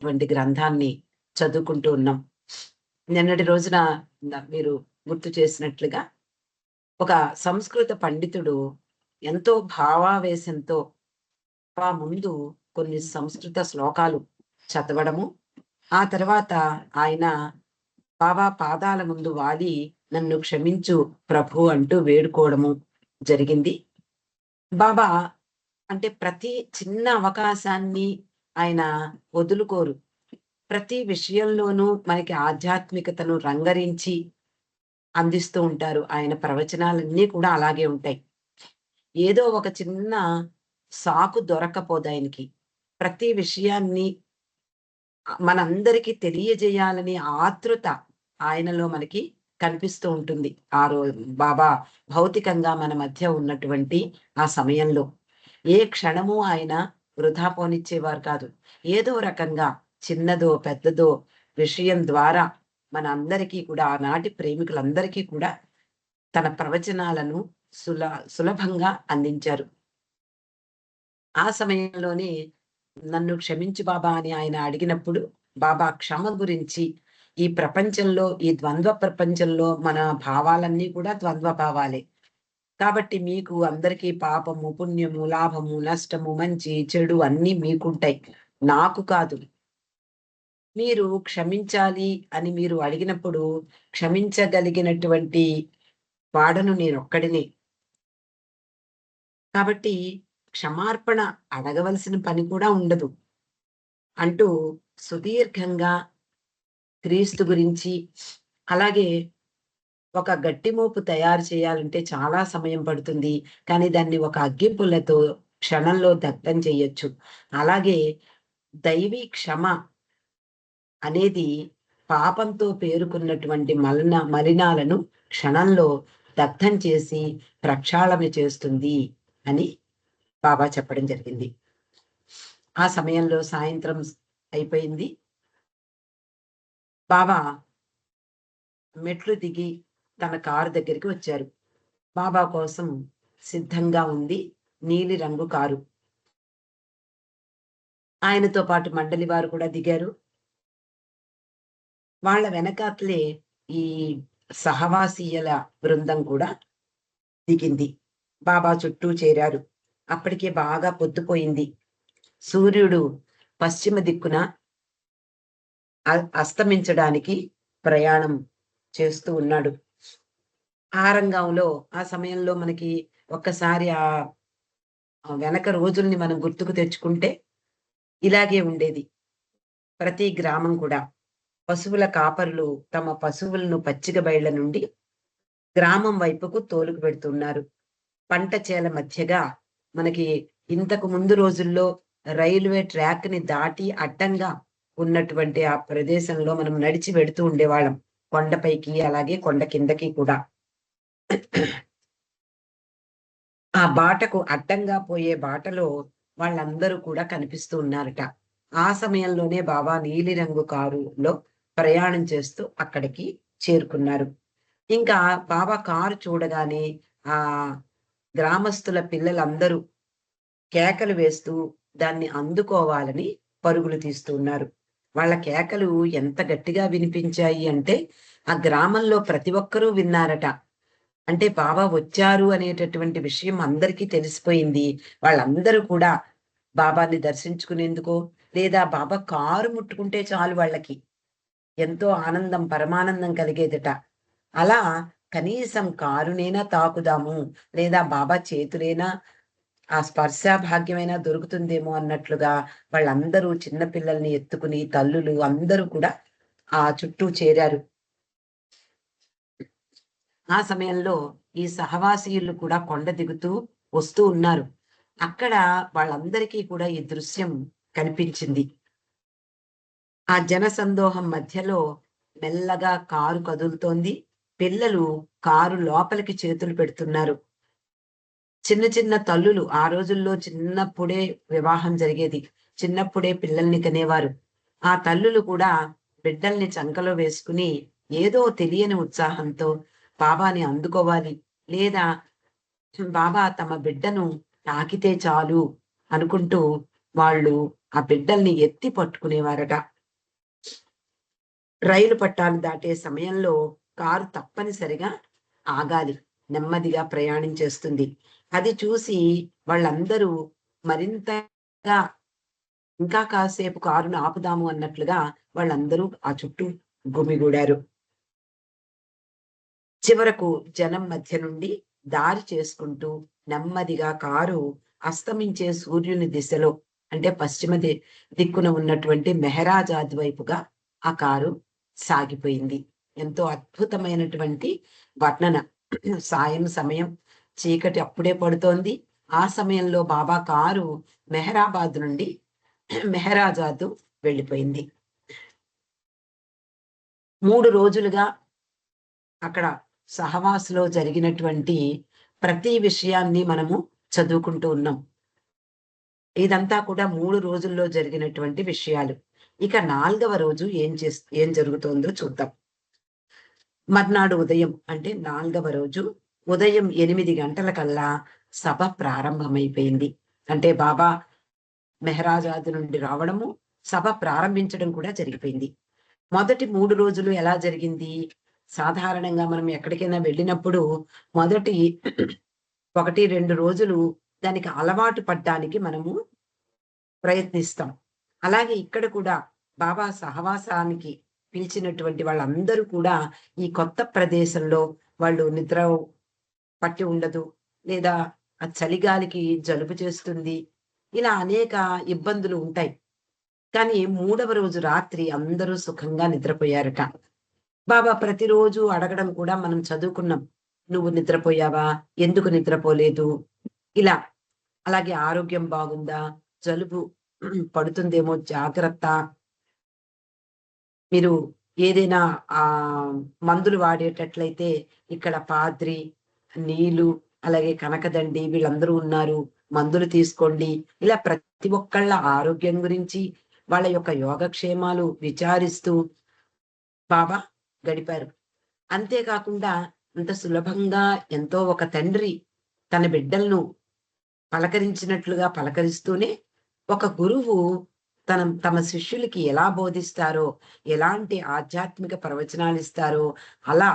గ్రంథాన్ని చదువుకుంటూ ఉన్నాం. నిన్నటి రోజున మీరు గుర్తు చేసినట్లుగా ఒక సంస్కృత పండితుడు ఎంతో భావావేశంతో ముందు కొన్ని సంస్కృత శ్లోకాలు చదవడము, ఆ తర్వాత ఆయన బాబా పాదాల ముందు వాలి నన్ను క్షమించు ప్రభు అంటూ వేడుకోవడము జరిగింది. బాబా అంటే ప్రతి చిన్న అవకాశాన్ని ఆయన వదులుకోరు. ప్రతి విషయంలోనూ మనకి ఆధ్యాత్మికతను రంగరించి అందిస్తూ ఉంటారు. ఆయన ప్రవచనాలన్నీ కూడా అలాగే ఉంటాయి. ఏదో ఒక చిన్న సాకు దొరక్కపోదాయనకి. ప్రతి విషయాన్ని మనందరికీ తెలియజేయాలనే ఆతృత ఆయనలో మనకి కనిపిస్తూ ఉంటుంది. బాబా భౌతికంగా మన మధ్య ఉన్నటువంటి ఆ సమయంలో. ఏ క్షణము ఆయన వృధా పోనిచ్చేవారు కాదు. ఏదో రకంగా చిన్నదో, పెద్దదో విషయం ద్వారా మనందరికీ కూడా ఆనాటి ప్రేమికులందరికీ కూడా తన ప్రవచనాలను సులభంగా అందించారు. ఆ సమయంలోనే నన్ను క్షమించు బాబా అని ఆయన అడిగినప్పుడు, బాబా క్షమ గురించి ఈ ప్రపంచంలో, ఈ ద్వంద్వ ప్రపంచంలో మన భావాలన్నీ కూడా ద్వంద్వ భావాలే. కాబట్టి మీకు అందరికీ పాపము, పుణ్యము, లాభము, నష్టము, మంచి, చెడు అన్నీ మీకుంటాయి. నాకు కాదు. మీరు క్షమించాలి అని మీరు అడిగినప్పుడు క్షమించగలిగినటువంటి వాడను నేనొక్కడినే. కాబట్టి క్షమార్పణ అడగవలసిన పని కూడా ఉండదు అంటూ సుదీర్ఘంగా క్రీస్తు గురించి, అలాగే ఒక గట్టి మోపు తయారు చేయాలంటే చాలా సమయం పడుతుంది. కానీ దాన్ని ఒక అగ్గిపుల్లతో క్షణంలో దగ్ధం చేయొచ్చు. అలాగే దైవీ క్షమ అనేది పాపంతో పేరుకున్నటువంటి మలినాలను క్షణంలో దగ్ధం చేసి ప్రక్షాళన చేస్తుంది అని బాబా చెప్పడం జరిగింది. ఆ సమయంలో సాయంత్రం అయిపోయింది. బాబా మెట్లు దిగి తన కారు దగ్గరికి వచ్చారు. బాబా కోసం సిద్ధంగా ఉంది నీలి రంగు కారు. ఆయనతో పాటు మండలి వారు కూడా దిగారు. వాళ్ళ వెనకాతలే ఈ సహవాసీయుల బృందం కూడా దిగింది. బాబా చుట్టూ చేరారు. అప్పటికే బాగా పొద్దుపోయింది. సూర్యుడు పశ్చిమ దిక్కున అస్తమించడానికి ప్రయాణం చేస్తూ ఉన్నాడు. ఆరంగంలో ఆ సమయంలో మనకి ఒక్కసారి వెనక రోజుల్ని మనం గుర్తుకు తెచ్చుకుంటే ఇలాగే ఉండేది. ప్రతి గ్రామం కూడా పశువుల కాపరులు తమ పశువులను పచ్చిక బయళ్ల నుండి గ్రామం వైపుకు తోలుకు పెడుతున్నారు. పంట చేల మధ్యగా మనకి ఇంతకు ముందు రోజుల్లో రైల్వే ట్రాక్ ని దాటి అడ్డంగా ఉన్నటువంటి ఆ ప్రదేశంలో మనం నడిచి వెడుతూ ఉండేవాళ్ళం. కొండపైకి అలాగే కొండ కిందకి కూడా. ఆ బాటకు అడ్డంగా పోయే బాటలో వాళ్ళందరూ కూడా కనిపిస్తూ ఉన్నారట. ఆ సమయంలోనే బాబా నీలిరంగు కారులో ప్రయాణం చేస్తూ అక్కడికి చేరుకున్నారు. ఇంకా బాబా కారు చూడగానే ఆ గ్రామస్తుల పిల్లలందరూ కేకలు వేస్తూ దాన్ని అందుకోవాలని పరుగులు తీస్తూ ఉన్నారు. వాళ్ళ కేకలు ఎంత గట్టిగా వినిపించాయి అంటే ఆ గ్రామంలో ప్రతి ఒక్కరూ విన్నారట. అంటే బాబా వచ్చారు అనేటటువంటి విషయం అందరికీ తెలిసిపోయింది. వాళ్ళందరూ కూడా బాబాని దర్శించుకునేందుకో, లేదా బాబా కారు ముట్టుకుంటే చాలు వాళ్ళకి ఎంతో ఆనందం, పరమానందం కలిగేదట. అలా కనీసం కారునైనా తాకుదాము, లేదా బాబా చేతులైనా ఆ స్పర్శ భాగ్యమైనా దొరుకుతుందేమో అన్నట్లుగా వాళ్ళందరూ చిన్న పిల్లల్ని ఎత్తుకుని, తల్లులు అందరూ కూడా ఆ చుట్టూ చేరారు. ఆ సమయంలో ఈ సహవాసీయులు కూడా కొండ దిగుతూ వస్తూ ఉన్నారు. అక్కడ వాళ్ళందరికీ కూడా ఈ దృశ్యం కనిపించింది. ఆ జనసందోహం మధ్యలో మెల్లగా కారు కదులుతోంది. పిల్లలు కారు లోపలికి చేతులు పెడుతున్నారు. చిన్న చిన్న తల్లులు, ఆ రోజుల్లో చిన్నప్పుడే వివాహం జరిగేది. చిన్నప్పుడే పిల్లల్ని కనేవారు. ఆ తల్లులు కూడా బిడ్డల్ని చంకలో వేసుకుని ఏదో తెలియని ఉత్సాహంతో బాబాని అందుకోవాలి, లేదా బాబా తమ బిడ్డను తాకితే చాలు అనుకుంటూ వాళ్ళు ఆ బిడ్డల్ని ఎత్తి పట్టుకునేవారట. రైలు పట్టాలు దాటే సమయంలో కారు తప్పనిసరిగా ఆగాలి. నెమ్మదిగా ప్రయాణం చేస్తుంది. అది చూసి వాళ్ళందరూ మరింతగా ఇంకా కాసేపు కారును ఆపుదాము అన్నట్లుగా వాళ్ళందరూ ఆ చుట్టూ గుమిగూడారు. చివరకు జనం మధ్య నుండి దారి చేసుకుంటూ నెమ్మదిగా కారు అస్తమించే సూర్యుని దిశలో, అంటే పశ్చిమ దిక్కున ఉన్నటువంటి మెహరాజాద్ వైపుగా ఆ కారు సాగిపోయింది. ఎంతో అద్భుతమైనటువంటి వర్ణన. సాయం సమయం, చీకటి అప్పుడే పడుతోంది. ఆ సమయంలో బాబా కారు మెహరాబాద్ నుండి మెహరాజాదు వెళ్ళిపోయింది. 3 రోజులుగా అక్కడ సహవాస్‌లో జరిగినటువంటి ప్రతి విషయాన్ని మనము చదువుకుంటూ ఉన్నాం. ఇదంతా కూడా 3 రోజుల్లో జరిగినటువంటి విషయాలు. ఇక 4వ రోజు ఏం జరుగుతోందో చూద్దాం. మర్నాడు ఉదయం అంటే 4వ రోజు ఉదయం 8 గంటలకల్లా సభ ప్రారంభమైపోయింది. అంటే బాబా మెహరాజాద్ నుండి రావడము, సభ ప్రారంభించడం కూడా జరిగిపోయింది. మొదటి 3 రోజులు ఎలా జరిగింది? సాధారణంగా మనం ఎక్కడికైనా వెళ్ళినప్పుడు మొదటి 1, 2 రోజులు దానికి అలవాటు పడ్డానికి మనము ప్రయత్నిస్తాం. అలాగే ఇక్కడ కూడా బాబా సహవాసానికి పిలిచినటువంటి వాళ్ళందరూ కూడా ఈ కొత్త ప్రదేశంలో వాళ్ళు నిద్ర పట్టి ఉండదు. లేదా ఆ చలిగాలికి జలుబు చేస్తుంది. ఇలా అనేక ఇబ్బందులు ఉంటాయి. కానీ 3వ రోజు రాత్రి అందరూ సుఖంగా నిద్రపోయారట. బాబా ప్రతిరోజు అడగడం కూడా మనం చదువుకున్నాం. "నువ్వు నిద్రపోయావా? ఎందుకు నిద్రపోలేదు?" ఇలా. అలాగే ఆరోగ్యం బాగుందా? జలుబు పడుతుందేమో జాగ్రత్త. మీరు ఏదైనా మందులు వాడేటట్లయితే ఇక్కడ పాద్రి, నీలు, అలాగే కనకదండి వీళ్ళందరూ ఉన్నారు. మందులు తీసుకోండి. ఇలా ప్రతి ఒక్కళ్ళ ఆరోగ్యం గురించి, వాళ్ళ యొక్క యోగక్షేమాలు విచారిస్తూ బాబా గడిపారు. అంతే కాకుండా అంత సులభంగా ఎంతో ఒక తండ్రి తన బిడ్డలను పలకరించినట్లుగా పలకరిస్తూనే, ఒక గురువు తమ శిష్యులకి ఎలా బోధిస్తారో, ఎలాంటి ఆధ్యాత్మిక ప్రవచనాలిస్తారో, అలా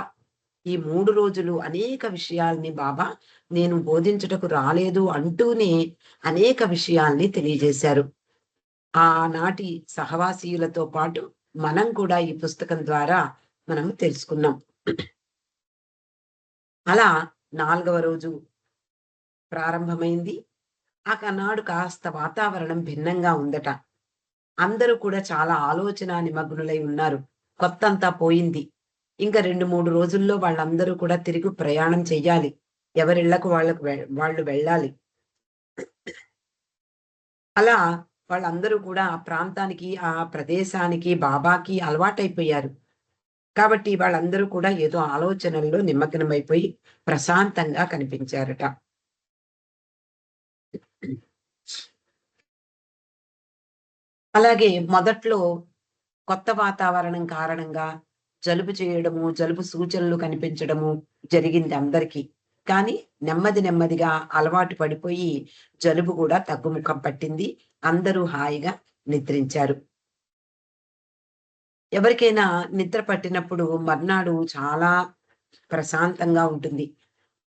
ఈ 3 రోజులు అనేక విషయాల్ని బాబా నేను బోధించుటకు రాలేదు అంటూనే అనేక విషయాల్ని తెలియజేశారు. ఆనాటి సహవాసీయులతో పాటు మనం కూడా ఈ పుస్తకం ద్వారా మనం తెలుసుకున్నాం. అలా 4వ రోజు ప్రారంభమైంది. ఆనాడు కాస్త వాతావరణం భిన్నంగా ఉందట. అందరూ కూడా చాలా ఆలోచనా నిమగ్నులై ఉన్నారు. కొత్తంతా పోయింది. ఇంక 2, 3 రోజుల్లో వాళ్ళందరూ కూడా తిరిగి ప్రయాణం చెయ్యాలి. ఎవరిళ్ళకు వాళ్ళు వెళ్ళాలి. అలా వాళ్ళందరూ కూడా ఆ ప్రాంతానికి, ఆ ప్రదేశానికి, బాబాకి అలవాటైపోయారు. కాబట్టి వాళ్ళందరూ కూడా ఏదో ఆలోచనల్లో నిమగ్నమైపోయి ప్రశాంతంగా కనిపించారట. అలాగే మొదట్లో కొత్త వాతావరణం కారణంగా జలుబు చేయడము, జలుబు సూచనలు కనిపించడము జరిగింది అందరికీ. కానీ నెమ్మది నెమ్మదిగా అలవాటు పడిపోయి జలుబు కూడా తగ్గుముఖం పట్టింది. అందరూ హాయిగా నిద్రించారు. ఎవరికైనా నిద్ర పట్టినప్పుడు మర్నాడు చాలా ప్రశాంతంగా ఉంటుంది.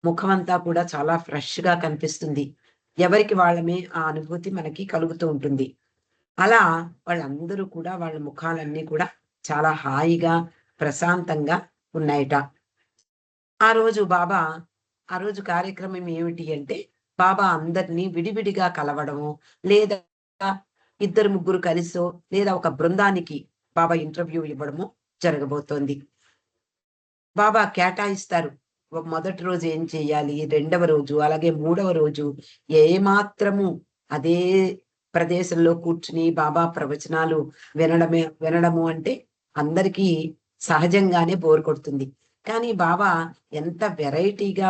ముఖమంతా కూడా చాలా ఫ్రెష్‌గా కనిపిస్తుంది. ఎవరికి వాళ్ళమే ఆ అనుభూతి మనకి కలుగుతూ ఉంటుంది. అలా వాళ్ళందరూ కూడా వాళ్ళ ముఖాలన్నీ కూడా చాలా హాయిగా, ప్రశాంతంగా ఉన్నాయట. ఆ రోజు బాబా ఆ రోజు కార్యక్రమం ఏమిటి అంటే, బాబా అందరినీ విడివిడిగా కలవడము, లేదా ఇద్దరు, ముగ్గురు కలిసో, లేదా ఒక బృందానికి బాబా ఇంటర్వ్యూ ఇవ్వడము జరగబోతోంది. బాబా కేటాయిస్తారు. మొదటి రోజు ఏం చేయాలి? రెండవ రోజు, అలాగే మూడవ రోజు ఏమాత్రము అదే ప్రదేశంలో కూర్చుని బాబా ప్రవచనాలు వినడము అంటే అందరికీ సహజంగానే బోర్ కొడుతుంది. కానీ బాబా ఎంత వెరైటీగా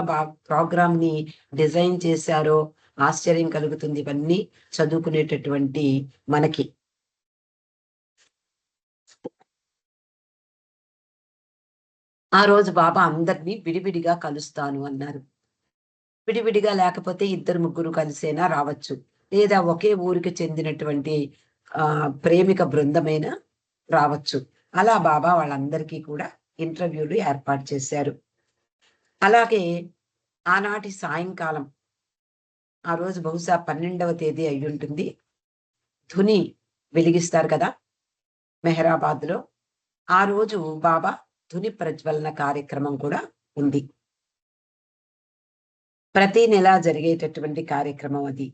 ప్రోగ్రామ్‌ని డిజైన్ చేశారో ఆశ్చర్యం కలుగుతుంది. ఇవన్నీ చదువుకునేటటువంటి మనకి. ఆ రోజు బాబా అందరిని విడివిడిగా కలుస్తాను అన్నారు. విడివిడిగా లేకపోతే ఇద్దరు, ముగ్గురు కలిసైనా రావచ్చు. లేదా ఒకే ఊరికి చెందినటువంటి ప్రేమిక బృందమైన రావచ్చు. అలా బాబా వాళ్ళందరికీ కూడా ఇంటర్వ్యూలు ఏర్పాటు చేశారు. అలాగే ఆనాటి సాయంకాలం, ఆ రోజు బహుశా 12వ తేదీ అయ్యుంటుంది. ధుని వెలిగిస్తారు కదా మెహరాబాద్‌లో. ఆ రోజు బాబా ధుని ప్రజ్వలన కార్యక్రమం కూడా ఉంది. ప్రతి నెలా జరిగేటటువంటి కార్యక్రమం అది.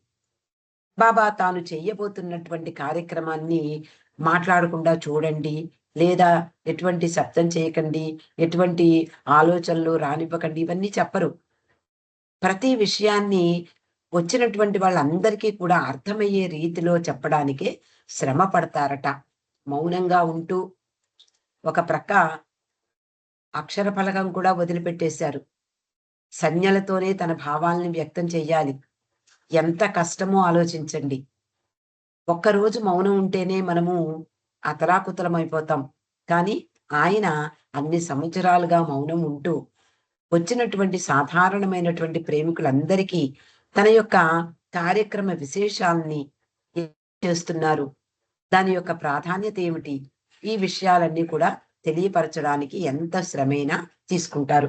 బాబా తాను చెయ్యబోతున్నటువంటి కార్యక్రమాన్ని మాట్లాడకుండా చూడండి, లేదా ఎటువంటి శబ్దం చేయకండి, ఎటువంటి ఆలోచనలు రానివ్వకండి, ఇవన్నీ చెప్పరు. ప్రతి విషయాన్ని వచ్చినటువంటి వాళ్ళందరికీ కూడా అర్థమయ్యే రీతిలో చెప్పడానికే శ్రమ పడతారట. మౌనంగా ఉంటూ ఒక ప్రక్క అక్షర ఫలకం కూడా వదిలిపెట్టేశారు. సంజ్ఞలతోనే తన భావాల్ని వ్యక్తం చెయ్యాలి. ఎంత కష్టమో ఆలోచించండి. ఒక్కరోజు మౌనం ఉంటేనే మనము అతలాకుతలమైపోతాం. కానీ ఆయన అన్ని సంవత్సరాలుగా మౌనం ఉంటూ, వచ్చినటువంటి సాధారణమైనటువంటి ప్రేమికులందరికీ తన యొక్క కార్యక్రమ విశేషాల్ని ఏం చేస్తున్నారు? దాని యొక్క ప్రాధాన్యత ఏమిటి? ఈ విషయాలన్నీ కూడా తెలియపరచడానికి ఎంత శ్రమైనా తీసుకుంటారు.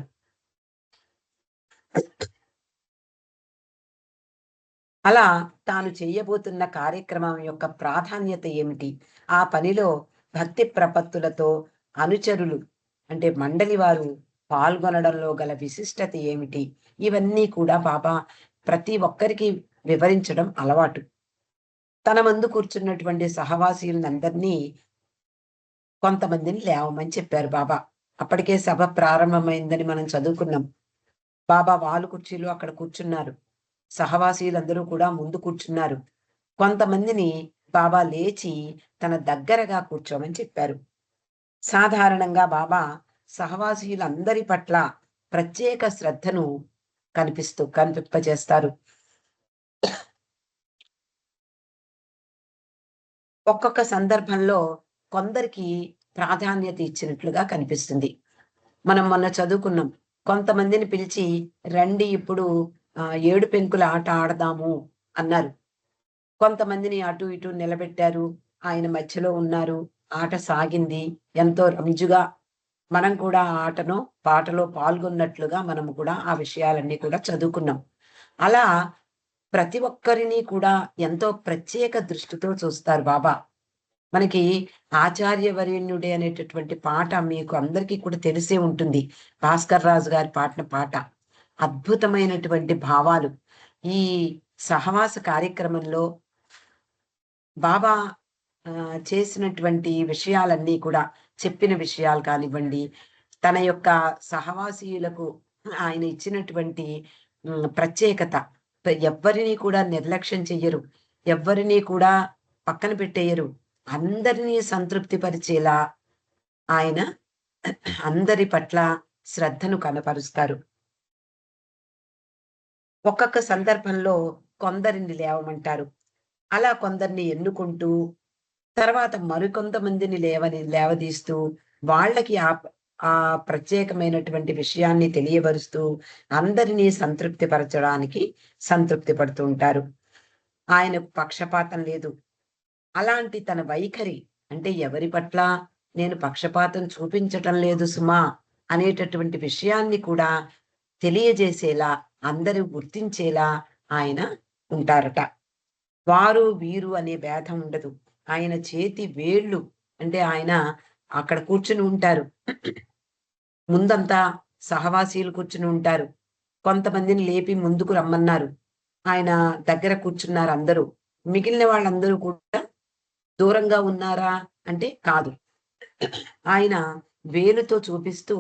అలా తాను చెయ్యబోతున్న కార్యక్రమం యొక్క ప్రాధాన్యత ఏమిటి? ఆ పనిలో భక్తి ప్రపత్తులతో అనుచరులు అంటే మండలి వారు పాల్గొనడంలో గల విశిష్టత ఏమిటి? ఇవన్నీ కూడా బాబా ప్రతి ఒక్కరికి వివరించడం అలవాటు. తన ముందు కూర్చున్నటువంటి సహవాసీలందరినీ కొంతమందిని లేవమని చెప్పారు బాబా. అప్పటికే సభ ప్రారంభమైందని మనం చదువుకున్నాం. బాబా వాలు కుర్చీలో అక్కడ కూర్చున్నారు. సహవాసీలందరూ కూడా ముందు కూర్చున్నారు. కొంతమందిని బాబా లేచి తన దగ్గరగా కూర్చోమని చెప్పారు. సాధారణంగా బాబా సహవాసీలందరి పట్ల ప్రత్యేక శ్రద్ధను కనిపింపజేస్తారు. ఒక్కొక్క సందర్భంలో కొందరికి ప్రాధాన్యత ఇచ్చినట్లుగా కనిపిస్తుంది. మనం మొన్న చదువుకున్నాం. కొంతమందిని పిలిచి రండి ఇప్పుడు ఏడు పెంకుల ఆట ఆడదాము అన్నారు. కొంతమందిని అటు ఇటు నిలబెట్టారు. ఆయన మధ్యలో ఉన్నారు. ఆట సాగింది. ఎంతో రంజుగా మనం కూడా ఆ ఆటలో, పాటలో పాల్గొన్నట్లుగా మనము కూడా ఆ విషయాలన్నీ కూడా చదువుకున్నాం. అలా ప్రతి ఒక్కరిని కూడా ఎంతో ప్రత్యేక దృష్టితో చూస్తారు బాబా. మనకి ఆచార్యవరేణ్యుడే అనేటటువంటి పాట మీకు అందరికీ కూడా తెలిసే ఉంటుంది. భాస్కర్ రాజు గారి పాడిన పాట. అద్భుతమైనటువంటి భావాలు. ఈ సహవాస కార్యక్రమంలో బాబా చేసినటువంటి విషయాలన్నీ కూడా చెప్పిన విషయాలు కానివ్వండి, తన యొక్క సహవాసీయులకు ఆయన ఇచ్చినటువంటి ప్రత్యేకత. ఎవ్వరిని కూడా నిర్లక్ష్యం చెయ్యరు. ఎవ్వరిని కూడా పక్కన పెట్టేయరు. అందరినీ సంతృప్తి పరిచేలా ఆయన అందరి పట్ల శ్రద్ధను కనపరుస్తారు. ఒక్కొక్క సందర్భంలో కొందరిని లేవమంటారు. అలా కొందరిని ఎన్నుకుంటూ, తర్వాత మరికొంతమందిని లేవదీస్తూ, వాళ్ళకి ఆ ప్రత్యేకమైనటువంటి విషయాన్ని తెలియబరుస్తూ, అందరినీ సంతృప్తి పరచడానికి సంతృప్తి పడుతూ ఉంటారు. ఆయనకు పక్షపాతం లేదు. అలాంటి తన వైఖరి అంటే ఎవరి పట్ల నేను పక్షపాతం చూపించటం లేదు సుమా అనేటటువంటి విషయాన్ని కూడా తెలియజేసేలా, అందరూ గుర్తించేలా ఆయన ఉంటారట. వారు, వీరు అనే భేదం ఉండదు. ఆయన చేతి వేళ్ళు అంటే ఆయన అక్కడ కూర్చుని ఉంటారు. ముందంతా సహవాసీలు కూర్చుని ఉంటారు. కొంతమందిని లేపి ముందుకు రమ్మన్నారు. ఆయన దగ్గర కూర్చున్నారు అందరూ. మిగిలిన వాళ్ళందరూ కూడా దూరంగా ఉన్నారా అంటే కాదు. ఆయన వేలుతో చూపిస్తూ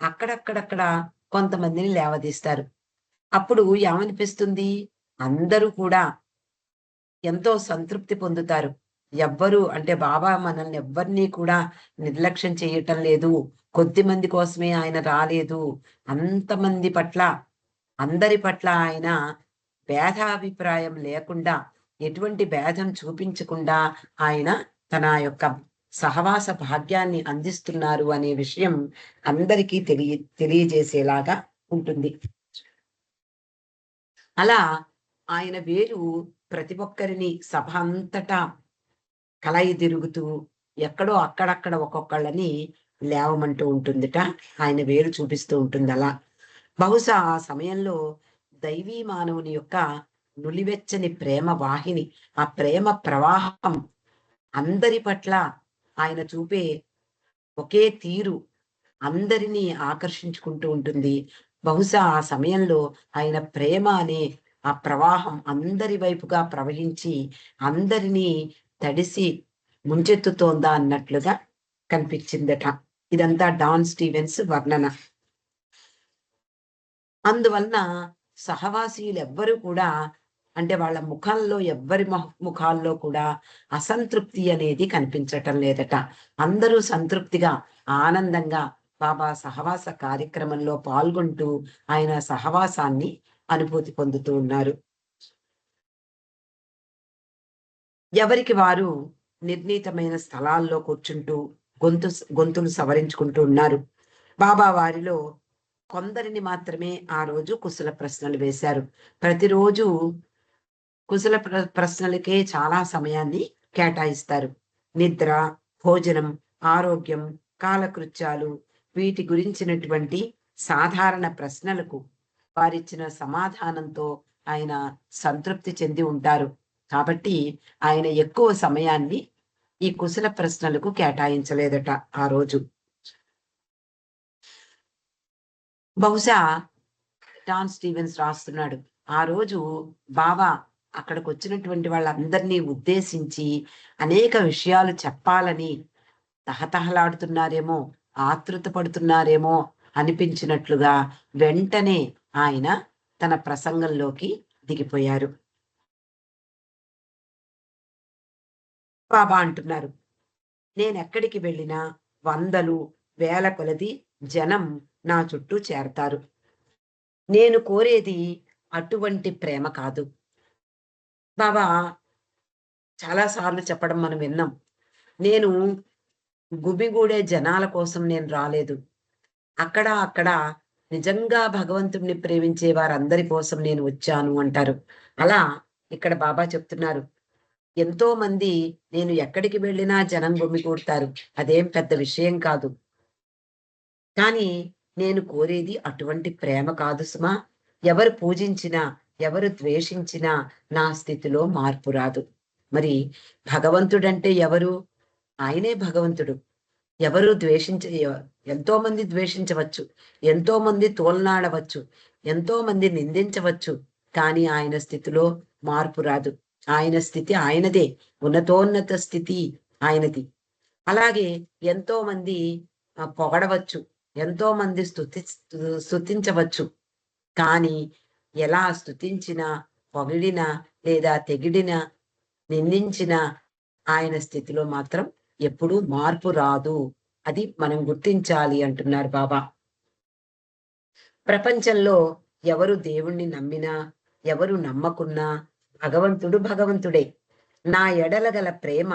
అక్కడక్కడక్కడ కొంతమందిని లేవదీస్తారు. అప్పుడు ఏమనిపిస్తుంది? అందరూ కూడా ఎంతో సంతృప్తి పొందుతారు. ఎవ్వరు అంటే బాబా మనల్ని ఎవ్వరిని కూడా నిర్లక్ష్యం చేయటం లేదు. కొద్దిమంది కోసమే ఆయన రాలేదు. అంతమంది పట్ల, అందరి పట్ల ఆయన భేదాభిప్రాయం లేకుండా, ఎటువంటి భేదం చూపించకుండా ఆయన తన యొక్క సహవాస భాగ్యాన్ని అందిస్తున్నారు అనే విషయం అందరికీ తెలియజేసేలాగా ఉంటుంది. అలా ఆయన వేలు ప్రతి ఒక్కరిని సభ అంతటా కలయి తిరుగుతూ ఎక్కడో అక్కడక్కడ ఒక్కొక్కళ్ళని లేవమంటూ ఉంటుందిట. ఆయన వేలు చూపిస్తూ ఉంటుంది అలా. బహుశా ఆ సమయంలో దైవీ మానవుని యొక్క నులివెచ్చని ప్రేమ వాహిని, ఆ ప్రేమ ప్రవాహం అందరి పట్ల ఆయన చూపే ఒకే తీరు అందరినీ ఆకర్షించుకుంటూ ఉంటుంది. బహుశా ఆ సమయంలో ఆయన ప్రేమ అనే ఆ ప్రవాహం అందరి వైపుగా ప్రవహించి అందరినీ తడిసి ముంచెత్తుతోందా అన్నట్లుగా కనిపించిందట. ఇదంతా డాన్ స్టీవెన్స్ వర్ణన. అందువలన సహవాసీయులెవ్వరూ కూడా అంటే వాళ్ళ ముఖంలో ఎవ్వరి ముఖాల్లో కూడా అసంతృప్తి అనేది కనిపించటం లేదట. అందరూ సంతృప్తిగా, ఆనందంగా బాబా సహవాస కార్యక్రమంలో పాల్గొంటూ ఆయన సహవాసాన్ని అనుభూతి పొందుతూ ఉన్నారు. ఎవరికి వారు నిర్ణీతమైన స్థలాల్లో కూర్చుంటూ గొంతులు సవరించుకుంటూ ఉన్నారు. బాబా వారిలో కొందరిని మాత్రమే ఆ రోజు కుశల ప్రశ్నలు వేశారు. ప్రతిరోజు కుశల ప్రశ్నలకే చాలా సమయాన్ని కేటాయిస్తారు. నిద్ర, భోజనం, ఆరోగ్యం, కాలకృత్యాలు వీటి గురించినటువంటి సాధారణ ప్రశ్నలకు వారిచ్చిన సమాధానంతో ఆయన సంతృప్తి చెంది ఉంటారు. కాబట్టి ఆయన ఎక్కువ సమయాన్ని ఈ కుశల ప్రశ్నలకు కేటాయించలేదట ఆ రోజు. బహుశా డాన్ స్టీవెన్స్ రాస్తున్నాడు. ఆ రోజు బాబా అక్కడికొచ్చినటువంటి వాళ్ళందరినీ ఉద్దేశించి అనేక విషయాలు చెప్పాలని తహతహలాడుతున్నారేమో, ఆతృత పడుతున్నారేమో అనిపించినట్లుగా వెంటనే ఆయన తన ప్రసంగంలోకి దిగిపోయారు. బాబా అంటున్నారు, నేనెక్కడికి వెళ్ళినా వందలు, వేల కొలది జనం నా చుట్టూ చేరతారు. నేను కోరేది అటువంటి ప్రేమ కాదు. బాబా చాలా సార్లు చెప్పడం మనం విన్నాం. నేను గుమిగూడే జనాల కోసం నేను రాలేదు. అక్కడ నిజంగా భగవంతుడిని ప్రేమించే వారందరి కోసం నేను వచ్చాను అంటారు. అలా ఇక్కడ బాబా చెప్తున్నారు. ఎంతో మంది నేను ఎక్కడికి వెళ్ళినా జనం గుమిగూడతారు. అదేం పెద్ద విషయం కాదు. కానీ నేను కోరేది అటువంటి ప్రేమ కాదు సుమా. ఎవరు పూజించినా, ఎవరు ద్వేషించినా నా స్థితిలో మార్పు రాదు. మరి భగవంతుడంటే ఎవరు? ఆయనే భగవంతుడు. ఎవరు ఎంతో మంది ద్వేషించవచ్చు. ఎంతో మంది తోలనాడవచ్చు. ఎంతో మంది నిందించవచ్చు. కానీ ఆయన స్థితిలో మార్పు రాదు. ఆయన స్థితి ఆయనదే. ఉన్నతోన్నత స్థితి ఆయనది. అలాగే ఎంతో మంది పొగడవచ్చు. ఎంతో మంది స్తుతించవచ్చు. కానీ ఎలా స్తుతించినా, పొగిడినా లేదా తెగిడినా, నిందించినా ఆయన స్థితిలో మాత్రం ఎప్పుడూ మార్పు రాదు. అది మనం గుర్తించాలి అంటున్నారు బాబా. ప్రపంచంలో ఎవరు దేవుణ్ణి నమ్మినా, ఎవరు నమ్మకున్నా భగవంతుడు భగవంతుడే. నా ఎడల గల ప్రేమ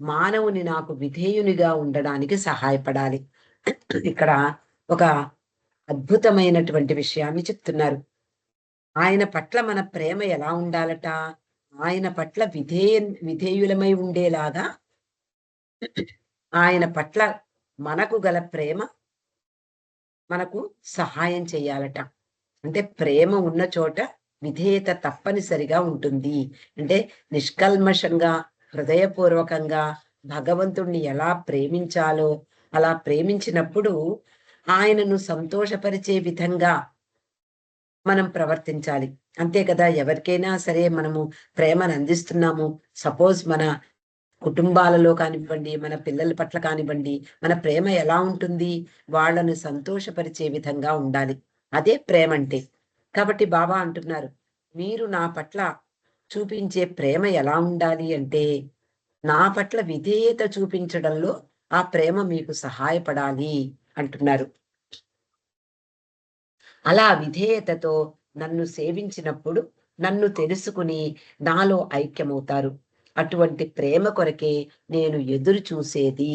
మానవుని నాకు విధేయునిగా ఉండడానికి సహాయపడాలి. ఇక్కడ ఒక అద్భుతమైనటువంటి విషయాన్ని చెప్తున్నారు. ఆయన పట్ల మన ప్రేమ ఎలా ఉండాలట? ఆయన పట్ల విధేయులమై ఉండేలాగా ఆయన పట్ల మనకు గల ప్రేమ మనకు సహాయం చేయాలట. అంటే ప్రేమ ఉన్న చోట విధేయత తప్పనిసరిగా ఉంటుంది. అంటే నిష్కల్మషంగా, హృదయపూర్వకంగా భగవంతుణ్ణి ఎలా ప్రేమించాలో అలా ప్రేమించినప్పుడు ఆయనను సంతోషపరిచే విధంగా మనం ప్రవర్తించాలి. అంతే కదా! ఎవరికైనా సరే మనము ప్రేమను అందిస్తున్నాము. సపోజ్ మన కుటుంబాలలో కానివ్వండి, మన పిల్లల పట్ల కానివ్వండి, మన ప్రేమ ఎలా ఉంటుంది? వాళ్ళను సంతోషపరిచే విధంగా ఉండాలి. అదే ప్రేమంటే. కాబట్టి బాబా అంటున్నారు, మీరు నా పట్ల చూపించే ప్రేమ ఎలా ఉండాలి అంటే, నా పట్ల విధేయత చూపించడంలో ఆ ప్రేమ మీకు సహాయపడాలి అంటున్నారు. అలా విధేయతతో నన్ను సేవించినప్పుడు నన్ను తెలుసుకుని నాలో ఐక్యమవుతారు. అటువంటి ప్రేమ కొరకే నేను ఎదురు చూసేది.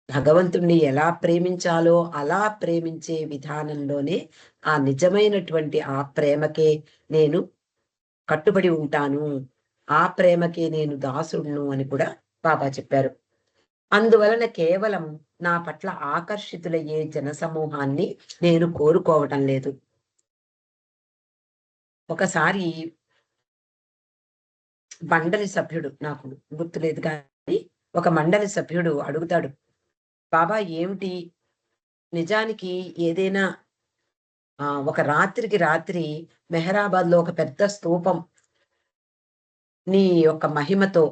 భగవంతుణ్ణి ఎలా ప్రేమించాలో అలా ప్రేమించే విధానంలోనే ఆ నిజమైనటువంటి ఆ ప్రేమకే నేను కట్టుబడి ఉంటాను. ఆ ప్రేమకే నేను దాసుడును అని కూడా బాబా చెప్పారు. అందువలన కేవలం నా పట్ల ఆకర్షితులయ్యే జనసమూహాన్ని నేను కోరుకోవటం లేదు. ఒకసారి మండలి సభ్యుడు, నాకు గుర్తులేదు కానీ, ఒక మండలి సభ్యుడు అడుగుతాడు, బాబా ఏమిటి, నిజానికి ఏదైనా ఒక రాత్రికి రాత్రి మెహరాబాద్‌లో ఒక పెద్ద స్తూపం నీ యొక్క మహిమతో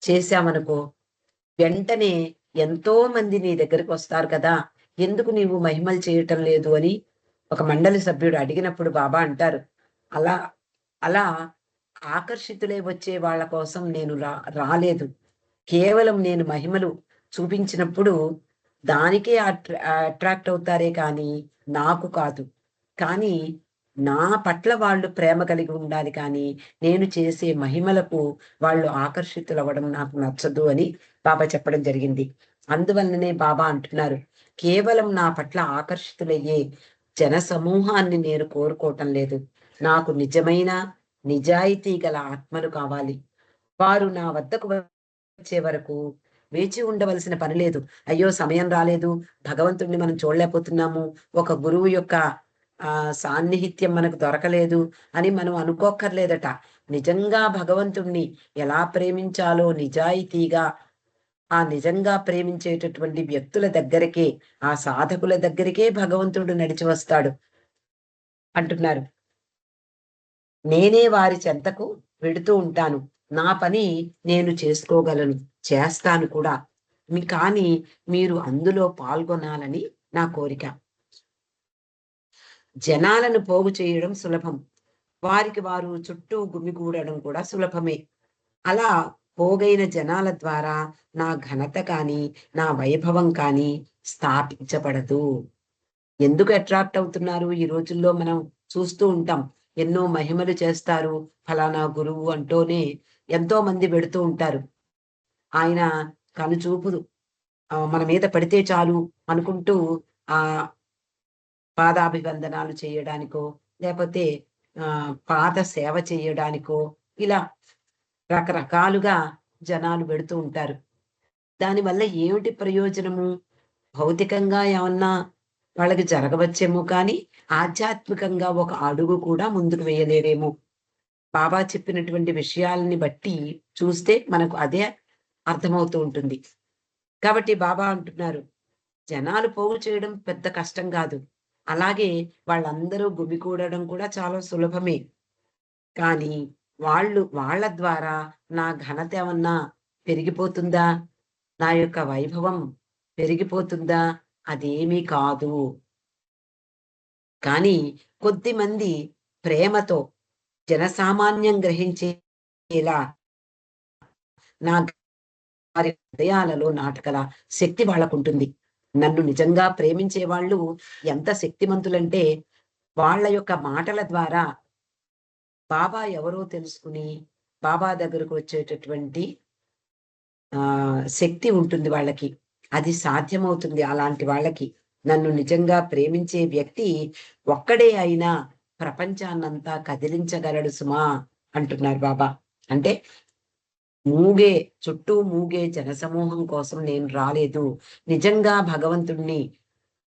చేశామనుకో, వెంటనే ఎంతో మంది నీ దగ్గరకొస్తారు కదా! ఎందుకు నీవు మహిమలు చేయటం లేదు అని ఒక మండలి సభ్యుడు అడిగినప్పుడు బాబా అంటారు, అలా అలా ఆకర్షితులై వచ్చే వాళ్ళ కోసం నేను రాలేదు. కేవలం నేను మహిమలు చూపించినప్పుడు దానికే అట్రాక్ట్ అవుతారే కానీ నాకు కాదు. కానీ నా పట్ల వాళ్ళు ప్రేమ కలిగి ఉండాలి కానీ, నేను చేసే మహిమలకు వాళ్ళు ఆకర్షితులవ్వడం నాకు నచ్చదు అని బాబా చెప్పడం జరిగింది. అందువల్లనే బాబా అంటున్నారు, కేవలం నా పట్ల ఆకర్షితులయ్యే జనసమూహాన్ని నేను కోరుకోవటం లేదు. నాకు నిజమైన, నిజాయితీ గల ఆత్మలు కావాలి. వారు నా వద్దకు వచ్చే వరకు వేచి ఉండవలసిన పని లేదు. అయ్యో! సమయం రాలేదు, భగవంతుడిని మనం చూడలేకపోతున్నాము, ఒక గురువు యొక్క సాన్నిహిత్యం మనకు దొరకలేదు అని మనం అనుకోక్కర్లేదట. నిజంగా భగవంతుడిని ఎలా ప్రేమించాలో నిజాయితీగా, ఆ నిజంగా ప్రేమించేటటువంటి వ్యక్తుల దగ్గరికే, ఆ సాధకుల దగ్గరికే భగవంతుడు నడిచి వస్తాడు అంటున్నారు. నేనే వారి చెంతకు వెడుతూ ఉంటాను. నా పని నేను చేసుకోగలను. చేస్తాను కూడా. కానీ మీరు అందులో పాల్గొనాలని నా కోరిక. జనాలను పోగు చేయడం సులభం. వారికి వారు చుట్టూ గుమిగూడడం కూడా సులభమే. అలా పోగైన జనాల ద్వారా నా ఘనత కానీ, నా వైభవం కానీ స్థాపించబడదు. ఎందుకు అట్రాక్ట్ అవుతున్నారు? ఈ రోజుల్లో మనం చూస్తూ ఉంటాం. ఎన్నో మహిమలు చేస్తారు. ఫలానా గురువు అంటూనే ఎంతో మంది వెడుతూ ఉంటారు. ఆయన కనుచూపు మన మీద పడితే చాలు అనుకుంటూ ఆహ్, పాదాభివందనాలు చేయడానికో, లేపోతే పాద సేవ చేయడానికో, ఇలా రకరకాలుగా జనాలు వెడుతూ ఉంటారు. దానివల్ల ఏమిటి ప్రయోజనము? భౌతికంగా ఏమన్నా వాళ్ళకి జరగవచ్చేమో కానీ, ఆధ్యాత్మికంగా ఒక అడుగు కూడా ముందుకు వేయలేరేమో! బాబా చెప్పినటువంటి విషయాలని బట్టి చూస్తే మనకు అదే అర్థమవుతూ ఉంటుంది. కాబట్టి బాబా అంటున్నారు, జనాలు పోగు చేయడం పెద్ద కష్టం గాదు. అలాగే వాళ్ళందరూ గుమికూడడం కూడా చాలా సులభమే. కానీ వాళ్ళ ద్వారా నా ఘనత ఏమన్నా పెరిగిపోతుందా? నా యొక్క వైభవం పెరిగిపోతుందా? అదేమీ కాదు. కానీ కొద్దిమంది ప్రేమతో జనసామాన్యం గ్రహించేలా నా వారి హృదయాలలో నాటగల శక్తి వాళ్ళకుంటుంది. నన్ను నిజంగా ప్రేమించే వాళ్ళు ఎంత శక్తిమంతులంటే, వాళ్ళ యొక్క మాటల ద్వారా బాబా ఎవరో తెలుసుకుని, బాబా దగ్గరకు వచ్చేటటువంటి శక్తి ఉంటుంది వాళ్ళకి. అది సాధ్యమవుతుంది అలాంటి వాళ్ళకి. నన్ను నిజంగా ప్రేమించే వ్యక్తి ఒక్కడే అయినా ప్రపంచాన్నంతా కదిలించగలడు సుమా! అంటున్నారు బాబా. అంటే మూగే చుట్టూ మూగే జనసమూహం కోసం నేను రాలేదు. నిజంగా భగవంతుడిని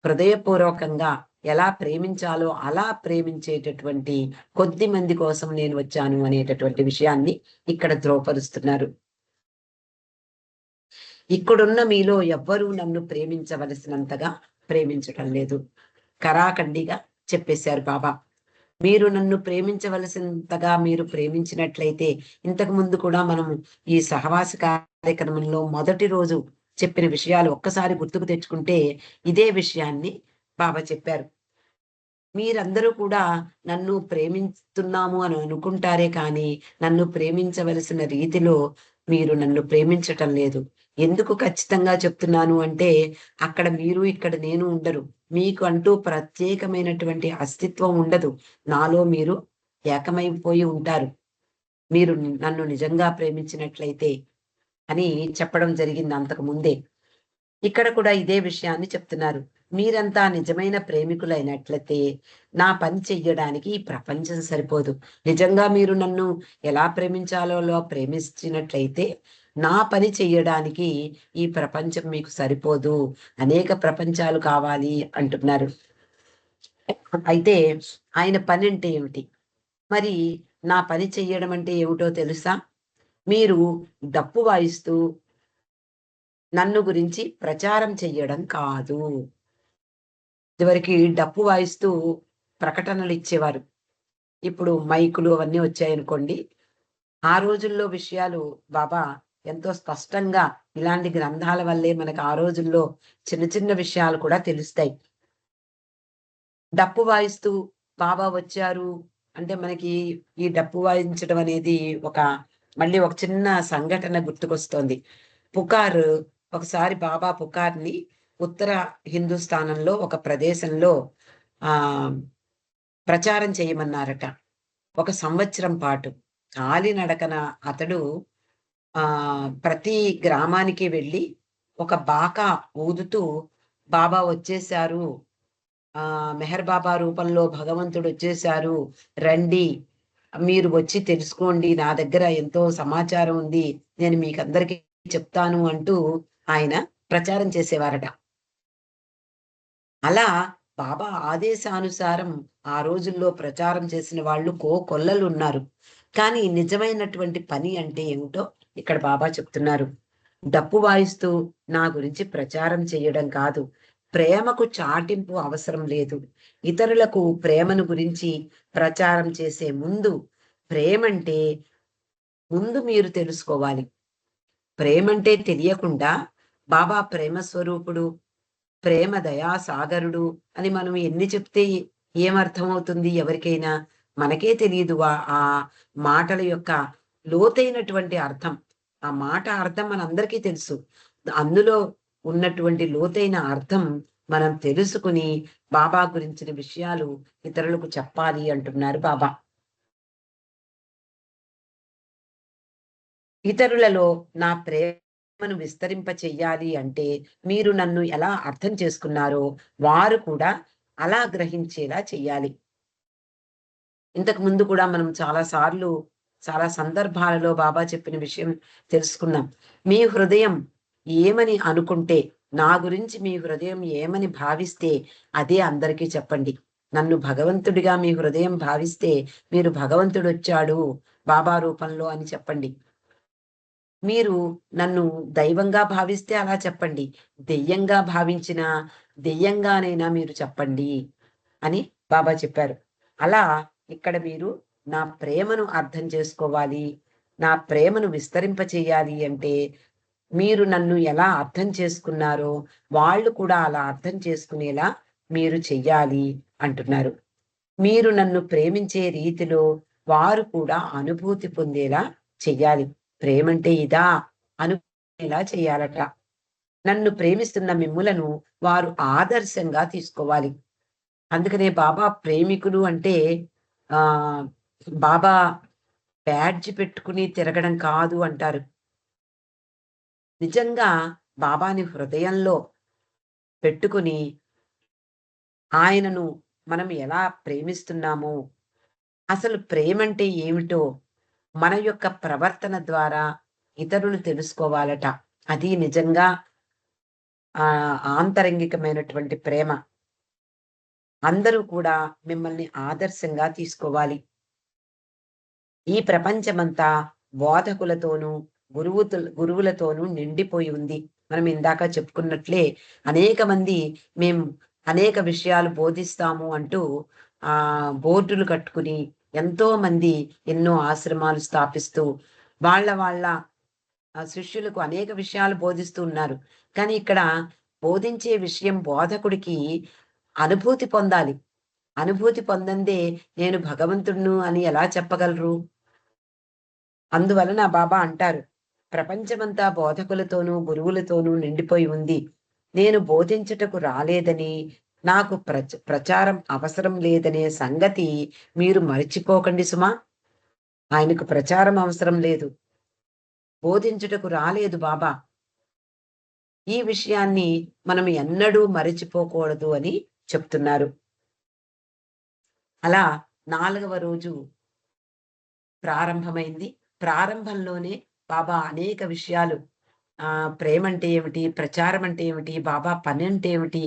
హృదయపూర్వకంగా ఎలా ప్రేమించాలో అలా ప్రేమించేటటువంటి కొద్ది మంది కోసం నేను వచ్చాను అనేటటువంటి విషయాన్ని ఇక్కడ ధృవపరుస్తున్నారు. ఇక్కడున్న మీలో ఎవ్వరూ నన్ను ప్రేమించవలసినంతగా ప్రేమించటం లేదు. కరాఖండిగా చెప్పేశారు బాబా. మీరు నన్ను ప్రేమించవలసినంతగా మీరు ప్రేమించినట్లయితే, ఇంతకు ముందు కూడా మనం ఈ సహవాస కార్యక్రమంలో మొదటి రోజు చెప్పిన విషయాలు ఒక్కసారి గుర్తుకు తెచ్చుకుంటే, ఇదే విషయాన్ని బాబా చెప్పారు. మీరందరూ కూడా నన్ను ప్రేమిస్తున్నాము అని అనుకుంటారే కానీ, నన్ను ప్రేమించవలసిన రీతిలో మీరు నన్ను ప్రేమించటం లేదు. ఎందుకు ఖచ్చితంగా చెప్తున్నాను అంటే, అక్కడ మీరు, ఇక్కడ నేను ఉండరు. మీకు అంటూ ప్రత్యేకమైనటువంటి అస్తిత్వం ఉండదు. నాలో మీరు ఏకమైపోయి ఉంటారు. మీరు నన్ను నిజంగా ప్రేమించినట్లయితే అని చెప్పడం జరిగింది అంతకు ముందే. ఇక్కడ కూడా ఇదే విషయాన్ని చెప్తున్నారు. మీరంతా నిజమైన ప్రేమికులైనట్లయితే, నా పని చెయ్యడానికి ఈ ప్రపంచం సరిపోదు. నిజంగా మీరు నన్ను ఎలా ప్రేమించాలో ప్రేమించినట్లయితే, నా పని చెయ్యడానికి ఈ ప్రపంచం మీకు సరిపోదు. అనేక ప్రపంచాలు కావాలి అంటున్నారు. అయితే ఆయన పనంటే ఏమిటి? మరి నా పని చెయ్యడం అంటే ఏమిటో తెలుసా? మీరు డప్పు వాయిస్తూ నన్ను గురించి ప్రచారం చెయ్యడం కాదు. ఇదివరకి డప్పు వాయిస్తూ ప్రకటనలిచ్చేవారు. ఇప్పుడు మైకులు అవన్నీ వచ్చాయనుకోండి. ఆ రోజుల్లో విషయాలు బాబా ఎంతో స్పష్టంగా ఇలాంటి గ్రంథాల వల్లే మనకు ఆ రోజుల్లో చిన్న చిన్న విషయాలు కూడా తెలుస్తాయి. డప్పు వాయిస్తూ బాబా వచ్చారు అంటే మనకి ఈ డప్పు వాయించడం అనేది ఒక మళ్ళీ ఒక చిన్న సంఘటన గుర్తుకొస్తోంది. పుకారు ఒకసారి బాబా పుకార్‌ని ఉత్తర హిందుస్థానంలో ఒక ప్రదేశంలో ఆహ్, ప్రచారం చేయమన్నారట. ఒక సంవత్సరం పాటు. కాలినడకన అతడు ప్రతి గ్రామానికి వెళ్ళి ఒక బాకా ఊదుతూ బాబా వచ్చేశారు. మెహర్ బాబా రూపంలో భగవంతుడొచ్చేశారు. రండి. మీరు వచ్చి తెలుసుకోండి. నా దగ్గర ఎంతో సమాచారం ఉంది. నేను మీకందరికీ చెప్తాను అంటూ ఆయన ప్రచారం చేసేవారట. అలా బాబా ఆదేశానుసారం ఆ రోజుల్లో ప్రచారం చేసిన వాళ్ళు కోకొల్లలున్నారు. కానీ నిజమైనటువంటి పని అంటే ఏమిటో ఇక్కడ బాబా చెప్తున్నారు. డప్పు వాయిస్తూ నా గురించి ప్రచారం చేయడం కాదు. ప్రేమకు చాటింపు అవసరం లేదు. ఇతరులకు ప్రేమను గురించి ప్రచారం చేసే ముందు ప్రేమంటే ముందు మీరు తెలుసుకోవాలి. ప్రేమంటే తెలియకుండా బాబా ప్రేమ స్వరూపుడు, ప్రేమ దయా సాగరుడు అని మనం ఎన్ని చెప్తే ఏమర్థమవుతుంది ఎవరికైనా? మనకే తెలీదు ఆ మాటల యొక్క లోతైనటువంటి అర్థం. ఆ మాట అర్థం మనందరికీ తెలుసు. అందులో ఉన్నటువంటి లోతైన అర్థం మనం తెలుసుకుని బాబా గురించిన విషయాలు ఇతరులకు చెప్పాలి అంటున్నారు బాబా. ఇతరులలో నా ప్రేమను విస్తరింప చెయ్యాలి అంటే, మీరు నన్ను ఎలా అర్థం చేసుకున్నారో, వారు కూడా అలా గ్రహించేలా చెయ్యాలి. ఇంతకు ముందు కూడా మనం చాలా సార్లు, చాలా సందర్భాలలో బాబా చెప్పిన విషయం తెలుసుకున్నాం. మీ హృదయం ఏమని అనుకుంటే, నా గురించి మీ హృదయం ఏమని భావిస్తే, అదే అందరికీ చెప్పండి. నన్ను భగవంతుడిగా మీ హృదయం భావిస్తే, మీరు భగవంతుడొచ్చాడు బాబా రూపంలో అని చెప్పండి. మీరు నన్ను దైవంగా భావిస్తే అలా చెప్పండి. దెయ్యంగా భావించినా, దెయ్యంగానైనా మీరు చెప్పండి అని బాబా చెప్పారు. అలా ఇక్కడ మీరు నా ప్రేమను అర్థం చేసుకోవాలి. నా ప్రేమను విస్తరింపచేయాలి అంటే, మీరు నన్ను ఎలా అర్థం చేసుకున్నారో, వాళ్ళు కూడా అలా అర్థం చేసుకునేలా మీరు చెయ్యాలి అంటున్నారు. మీరు నన్ను ప్రేమించే రీతిలో వారు కూడా అనుభూతి పొందేలా చెయ్యాలి. ప్రేమంటే ఇదా అనుకునేలా చేయాలట. నన్ను ప్రేమిస్తున్న మిమ్ములను వారు ఆదర్శంగా తీసుకోవాలి. అందుకనే బాబా ప్రేమికులు అంటే ఆహ్, బాబా బ్యాడ్జ్ పెట్టుకుని తిరగడం కాదు అంటారు. నిజంగా బాబాని హృదయంలో పెట్టుకుని ఆయనను మనం ఎలా ప్రేమిస్తున్నామో, అసలు ప్రేమంటే ఏమిటో మన యొక్క ప్రవర్తన ద్వారా ఇతరులు తెలుసుకోవాలట. అది నిజంగా ఆంతరంగికమైనటువంటి ప్రేమ. అందరూ కూడా మిమ్మల్ని ఆదర్శంగా తీసుకోవాలి. ఈ ప్రపంచమంతా బోధకులతోనూ, గురువులతోనూ నిండిపోయి ఉంది. మనం ఇందాక చెప్పుకున్నట్లే అనేక మంది మేము అనేక విషయాలు బోధిస్తాము అంటూ బోర్డులు కట్టుకుని ఎంతోమంది ఎన్నో ఆశ్రమాలు స్థాపిస్తూ వాళ్ళ శిష్యులకు అనేక విషయాలు బోధిస్తూ ఉన్నారు. కానీ ఇక్కడ బోధించే విషయం బోధకుడికి అనుభూతి పొందాలి. అనుభూతి పొందందే నేను భగవంతుడును అని ఎలా చెప్పగలరు? అందువలన బాబా అంటారు, ప్రపంచమంతా బోధకులతోనూ, గురువులతోనూ నిండిపోయి ఉంది. నేను బోధించుటకు రాలేదని, నాకు ప్రచారం అవసరం లేదనే సంగతి మీరు మరిచిపోకండి సుమా! ఆయనకు ప్రచారం అవసరం లేదు. బోధించుటకు రాలేదు బాబా. ఈ విషయాన్ని మనం ఎన్నడూ మరిచిపోకూడదు అని చెప్తున్నారు. అలా 4వ రోజు ప్రారంభమైంది. ప్రారంభంలోనే బాబా అనేక విషయాలు ప్రేమ అంటే ఏమిటి? ప్రచారం అంటే ఏమిటి? బాబా పని అంటే ఏమిటి?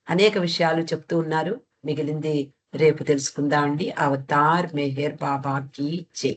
అనేక విషయాలు చెప్తూ ఉన్నారు. మిగిలింది రేపు తెలుసుకుందామండి. అవతార్ మెహర్ బాబా కీ జై.